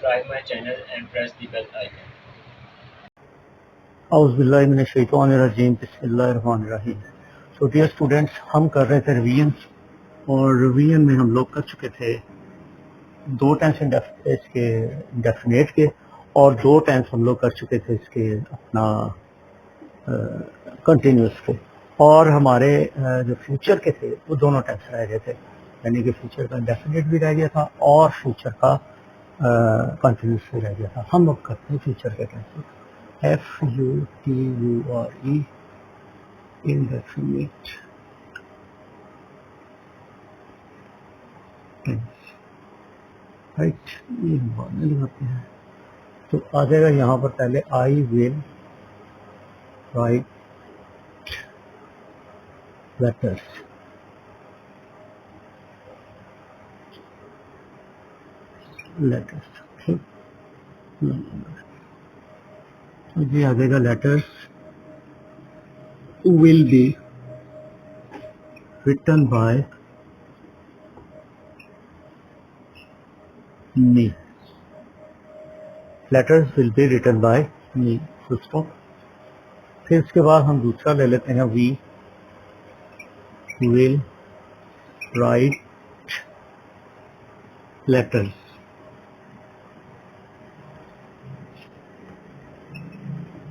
subscribe my channel and press the bell icon. औज़ुबिल्लाहिमिनश्शैतानिर्रजीम बिस्मिल्लाहिर्रहमानिर्रहीम। So dear students, हम कर रहे थे रिवीजन, और रिवीजन में हम लोग कर चुके थे दो टेंस इसके डेफिनेट के, और दो टेंस हम लोग कर चुके थे इसके अपना कंटिन्यूस के, और हमारे जो फ्यूचर के थे वो दोनों टेंस रह गए थे, यानी कि फ्यूचर का डेफिनेट भी रह गया था और फ्यूचर का कंटिन्यूस भी रह गया था। हम लोग करते हैं फ्यूचर के tense. FUTURE indefinite tense, right. ये हम बाद में लगाते हैं। तो आ जाएगा यहाँ पर पहले आई विल राइट लेटर्स। ठीक, तो ये आ जाएगा letters will B written by me. Letters will be written by me. दोस्तों, फिर इसके बाद हम दूसरा ले लेते हैं, we will write letters.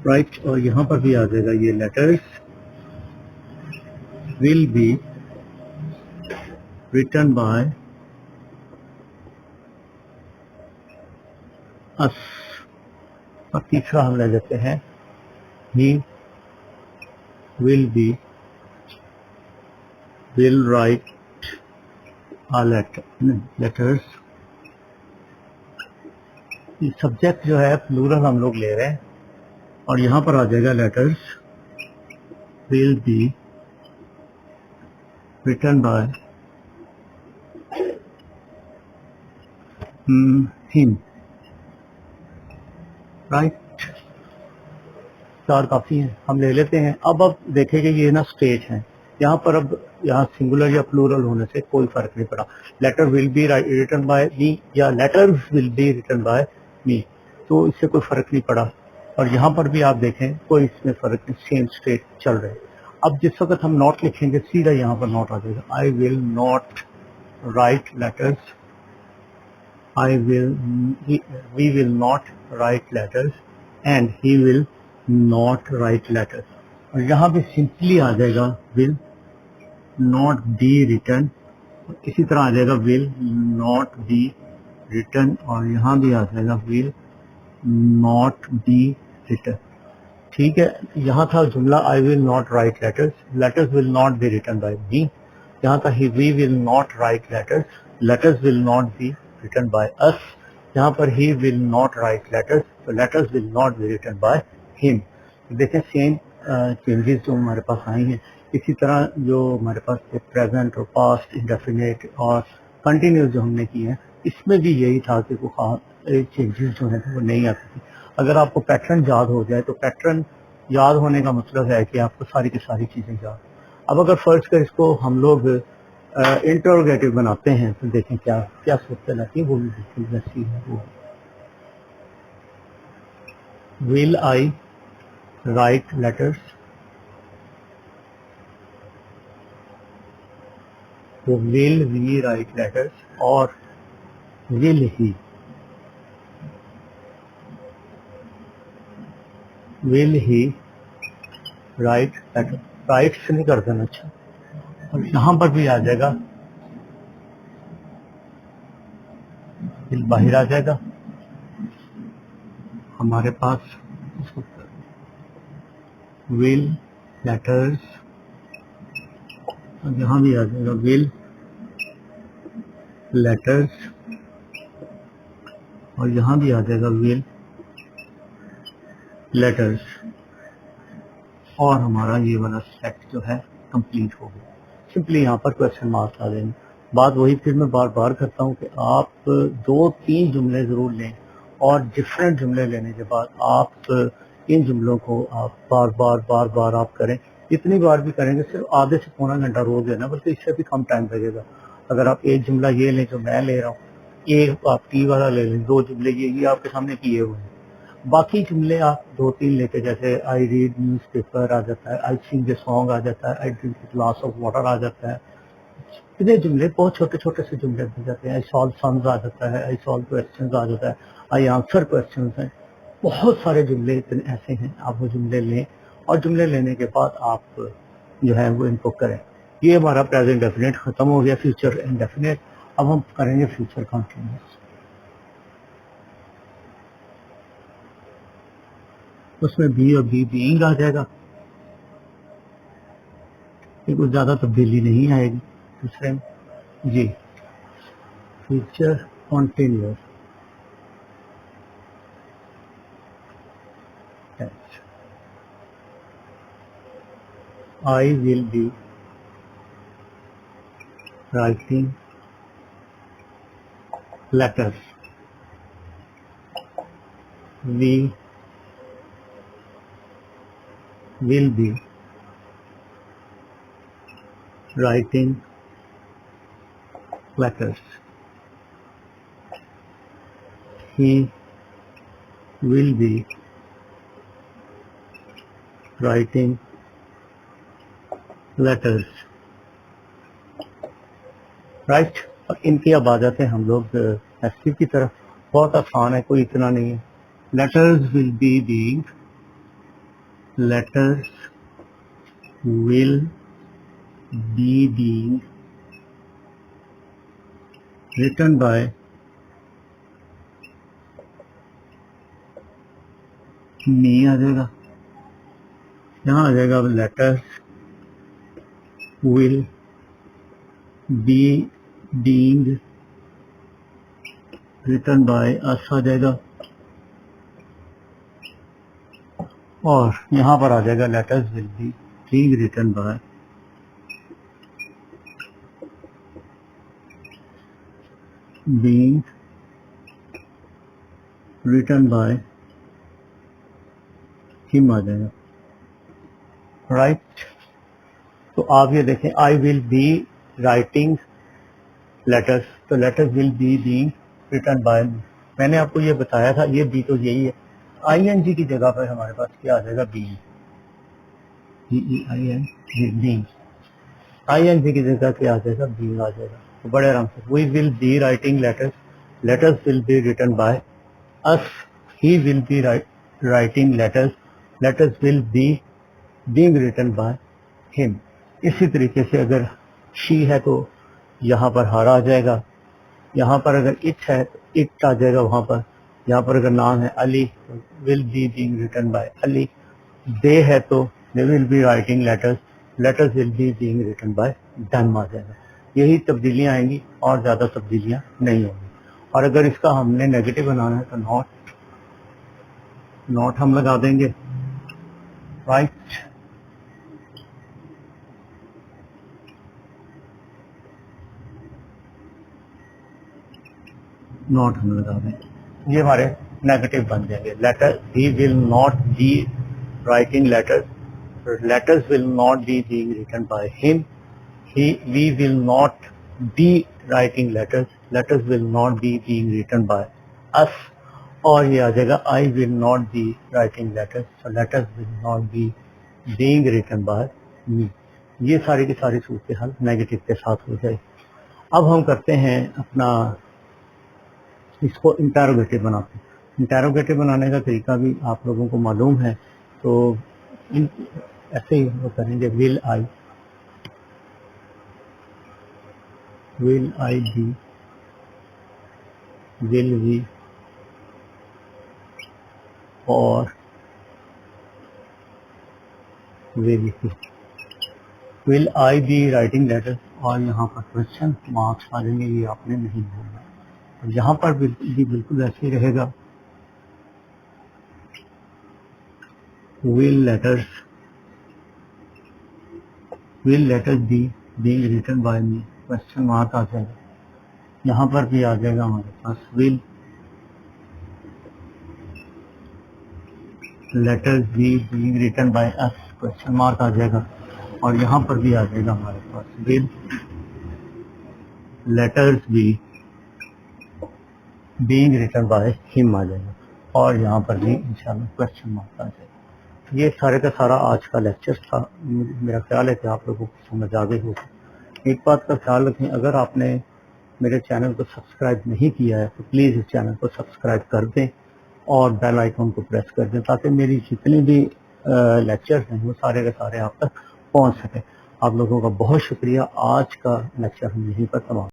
Right, और यहाँ पर भी आ जाएगा ये letters will be written by us. और तीसरा हम ले लेते हैं, he will write a letters. Subject जो है प्लूरल हम लोग ले रहे हैं, और यहाँ पर आ जाएगा letters will be written by him. Right, चार काफी हैं, हम ले लेते हैं। अब देखेंगे ये ना स्टेज है यहाँ पर। अब यहाँ सिंगुलर या प्लूरल होने से कोई फर्क नहीं पड़ा। Letter will be written by me या letters will be written by me, तो इससे कोई फर्क नहीं पड़ा। और यहाँ पर भी आप देखें कोई इसमें फर्क नहीं, सेम स्टेज चल रहे। अब जिस वक्त हम नॉट लिखेंगे सीधा यहाँ पर नॉट आ जाएगा। I will not write letters, we will not write letters and he will not write letters. और यहाँ पे सिंपली आ जाएगा will not be written, इसी तरह आ जाएगा will not be written, और यहाँ भी आ जाएगा will not be written। ठीक है, यहाँ था जुमला I will not write letters, letters will not be written by me। यहाँ था we will not write letters, letters will not be written by us। यहाँ पर he will not write letters, so letters will not be written by him। देखें same changes जो हमारे पास आई हैं। इसी तरह जो हमारे पास प्रेजेंट और पास्ट, इंडेफिनेट और कंटिन्यूस जो हमने किए हैं, इसमें भी यही था कि वो चेंजेस जो हैं वो नहीं आती थी। अगर आपको पैटर्न याद हो जाए, तो पैटर्न याद होने का मतलब है कि आपको सारी की सारी चीज़ें याद। अब अगर फर्स्ट कर इसको हम लोग इंटरोगेटिव बनाते हैं, तो देखें क्या क्या सोचते रहती है, वो भी बिल्कुल वैसी है। वो विल आई राइट लेटर्स, वो विल वी राइट लेटर्स, और will he write letter. Write से नहीं कर देना। अच्छा, और यहाँ पर भी आ जाएगा विल, बाहर आ जाएगा हमारे पास विल लेटर्स, और यहाँ भी आ जाएगा विल लेटर्स, और यहाँ भी आ जाएगा विल लेटर्स, और हमारा ये वाला सेट जो है कंप्लीट हो गया। सिंपली यहाँ पर क्वेश्चन मार्क्स आ जाएंगे। बात वही फिर मैं बार बार करता हूँ कि आप 2-3 जुमले ज़रूर लें, और डिफरेंट जुमले लेने के बाद आप इन जुमलों को आप बार बार आप करें। इतनी बार भी करेंगे, सिर्फ आधे से पौना घंटा रोज लेना, बल्कि इससे भी कम टाइम लगेगा। अगर आप एक जुमला ये लें जो मैं ले रहा हूँ, एक आप टी वाला ले लें, 2 जुमले ये आपके सामने किए हुए हैं। बाकी जुमले आप 2-3 लेके, जैसे आई रीड न्यूज़पेपर आ जाता है, आई सिंग द सॉन्ग आ जाता है, I drink a glass of water आ जाता है। इतने जुमले बहुत छोटे छोटे से जुमले बन जाते हैं। आई सॉल्व सम्स आ जाता है, आई सॉल्व क्वेश्चंस आ जाता है, आई आंसर क्वेश्चंस हैं। बहुत सारे जुमले इतने ऐसे हैं, आप वो जुमले लें और जुमले लेने के बाद आप जो है वो इनको करें। ये हमारा प्रेजेंट डेफिनेट खत्म हो गया, फ्यूचर इंडेफिनेट। अब हम करेंगे फ्यूचर कंटिन्यूअस। उसमें बी और बी बीइंग आ जाएगा, ये कुछ ज्यादा तब्दीली नहीं आएगी दूसरे में। जी, future continuous. I will be writing letters. We will be writing letters. He will be writing letters. Right. और इनकी अब आ जाते हैं हम लोग एक्टिव की तरफ। बहुत आसान है, कोई इतना नहीं है। Letters will be being, letters will be being written by me आ जाएगा। यहाँ आ जाएगा letters will be being written by us आ जाएगा। और यहाँ पर आ जाएगा letters will be being written by being written by him आ जाएगा। राइट। तो आप ये देखें, I will be writing letters, तो letters will be being written by. मैंने आपको ये बताया था, ये बी तो यही है। आईएनजी की जगह पर हमारे पास क्या आ जाएगा, बी, बी। आईएनजी की जगह क्या आ जाएगा, बी आ जाएगा। तो बड़े आराम से, we will be writing letters, letters will be written by us, he will be writing letters, letters will be being written by him. इसी तरीके से अगर शी है तो यहाँ पर हर आ जाएगा। यहाँ पर अगर इट है तो इट आ जाएगा वहाँ पर। यहाँ पर अगर नाम है अली तो will be being written by Ali. They है तो they will be writing letters, letters will be being written by them आ जाएगा। यही तब्दीलियाँ आएंगी और ज़्यादा तब्दीलियाँ नहीं होंगी। और अगर इसका हमने नेगेटिव बनाना है तो नॉट हम लगा देंगे। राइट। नॉट हम लगा देंगे, ये हमारे नेगेटिव बन जाएंगे। Letter, he will not be writing letters, letters will not be being written by him. We will not be writing letters, letters will not be being written by us. और ये आ जाएगा I will not be writing letters, so letters will not be being written by me. ये सारी की सारी सूरत हल negative के साथ हो जाए। अब हम करते हैं अपना, इसको इंटरोगेटिव बनाते हैं। इंटरोगेटिव बनाने का तरीका भी आप लोगों को मालूम है, तो ऐसे ही वो करेंगे, will I be, will we, और will he. Will I be writing letter, और यहाँ पर क्वेश्चन मार्क्स आ जाएंगे, ये आपने नहीं बोलना। यहाँ पर भी बिल्कुल ऐसे ही रहेगा, will letters be being written by me, question mark आ जाएगा। यहाँ पर भी आ जाएगा हमारे पास will letters be being written by us, question mark आ जाएगा। और यहाँ पर भी आ जाएगा हमारे पास will letters be being written by him आ जाएगा और यहाँ पर भी इंशाल्लाह क्वेश्चन मार्क आ जाएगा। ये सारे का सारा आज का लेक्चर था। मेरा ख्याल है कि आप लोगों को समझ आ गई होगी। एक बात का ख्याल रखें, अगर आपने मेरे चैनल को सब्सक्राइब नहीं किया है तो प्लीज़ इस चैनल को सब्सक्राइब कर दें और बेल आइकन को प्रेस कर दें ताकि मेरी जितने भी लेक्चर्स हैं वो सारे के सारे आप तक पहुंच सकें। आप लोगों का बहुत शुक्रिया। आज का लेक्चर हम यहीं पर समाप्त